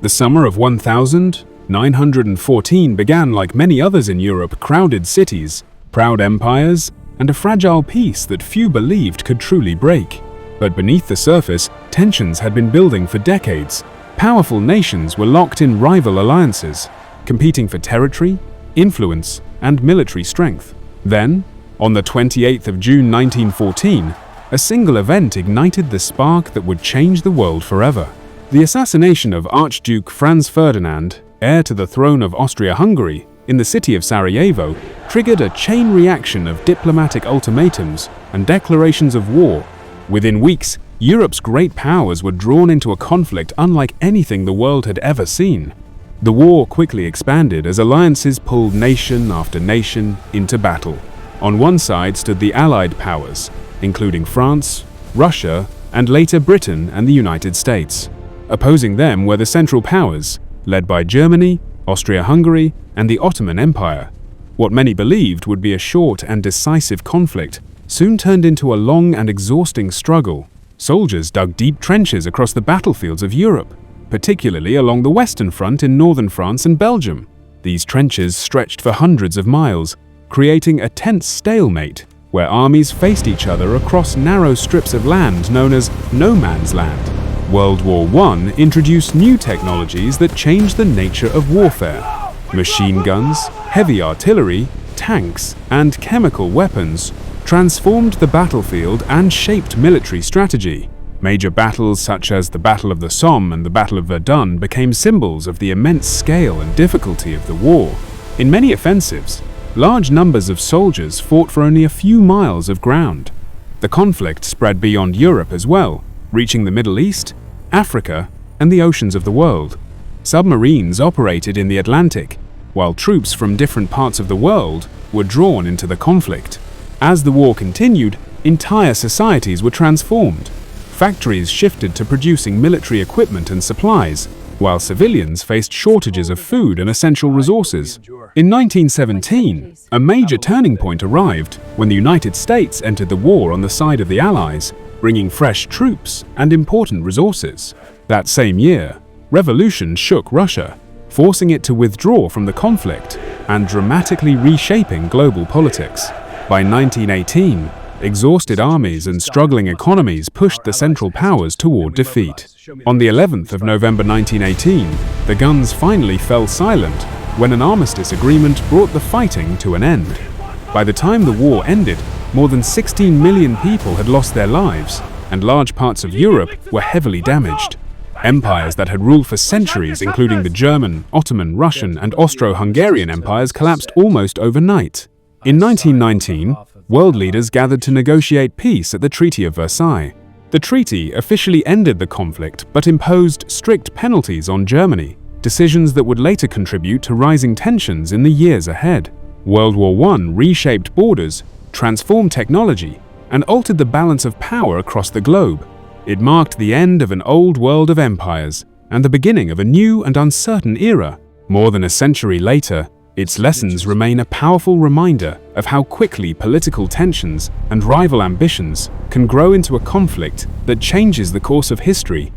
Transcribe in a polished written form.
The summer of 1914 began like many others in Europe: crowded cities, proud empires, and a fragile peace that few believed could truly break. But beneath the surface, tensions had been building for decades. Powerful nations were locked in rival alliances, competing for territory, influence, and military strength. Then, on the 28th of June 1914, a single event ignited the spark that would change the world forever. The assassination of Archduke Franz Ferdinand, heir to the throne of Austria Hungary, in the city of Sarajevo, triggered a chain reaction of diplomatic ultimatums and declarations of war. Within weeks, Europe's great powers were drawn into a conflict unlike anything the world had ever seen. The war quickly expanded as alliances pulled nation after nation into battle. On one side stood the Allied powers, including France, Russia, and later Britain and the United States. Opposing them were the Central Powers, led by Germany, Austria-Hungary, and the Ottoman Empire. What many believed would be a short and decisive conflict soon turned into a long and exhausting struggle. Soldiers dug deep trenches across the battlefields of Europe, particularly along the Western Front in northern France and Belgium. These trenches stretched for hundreds of miles, creating a tense stalemate where armies faced each other across narrow strips of land known as no man's land. World War I introduced new technologies that changed the nature of warfare. Machine guns, heavy artillery, tanks, and chemical weapons transformed the battlefield and shaped military strategy. Major battles such as the Battle of the Somme and the Battle of Verdun became symbols of the immense scale and difficulty of the war. In many offensives, large numbers of soldiers fought for only a few miles of ground. The conflict spread beyond Europe as well, reaching the Middle East, Africa, and the oceans of the world. Submarines operated in the Atlantic, while troops from different parts of the world were drawn into the conflict. As the war continued, entire societies were transformed. Factories shifted to producing military equipment and supplies, while civilians faced shortages of food and essential resources. In 1917, a major turning point arrived when the United States entered the war on the side of the Allies, bringing fresh troops and important resources. That same year, revolution shook Russia, forcing it to withdraw from the conflict and dramatically reshaping global politics. By 1918, exhausted armies and struggling economies pushed the Central Powers toward defeat. On the 11th of November 1918, the guns finally fell silent when an armistice agreement brought the fighting to an end. By the time the war ended, more than 16 million people had lost their lives, and large parts of Europe were heavily damaged. Empires that had ruled for centuries, including the German, Ottoman, Russian, and Austro-Hungarian empires, collapsed almost overnight. In 1919, world leaders gathered to negotiate peace at the Treaty of Versailles. The treaty officially ended the conflict but imposed strict penalties on Germany, decisions that would later contribute to rising tensions in the years ahead. World War I reshaped borders, transformed technology, and altered the balance of power across the globe. It marked the end of an old world of empires and the beginning of a new and uncertain era. More than a century later, its lessons remain a powerful reminder of how quickly political tensions and rival ambitions can grow into a conflict that changes the course of history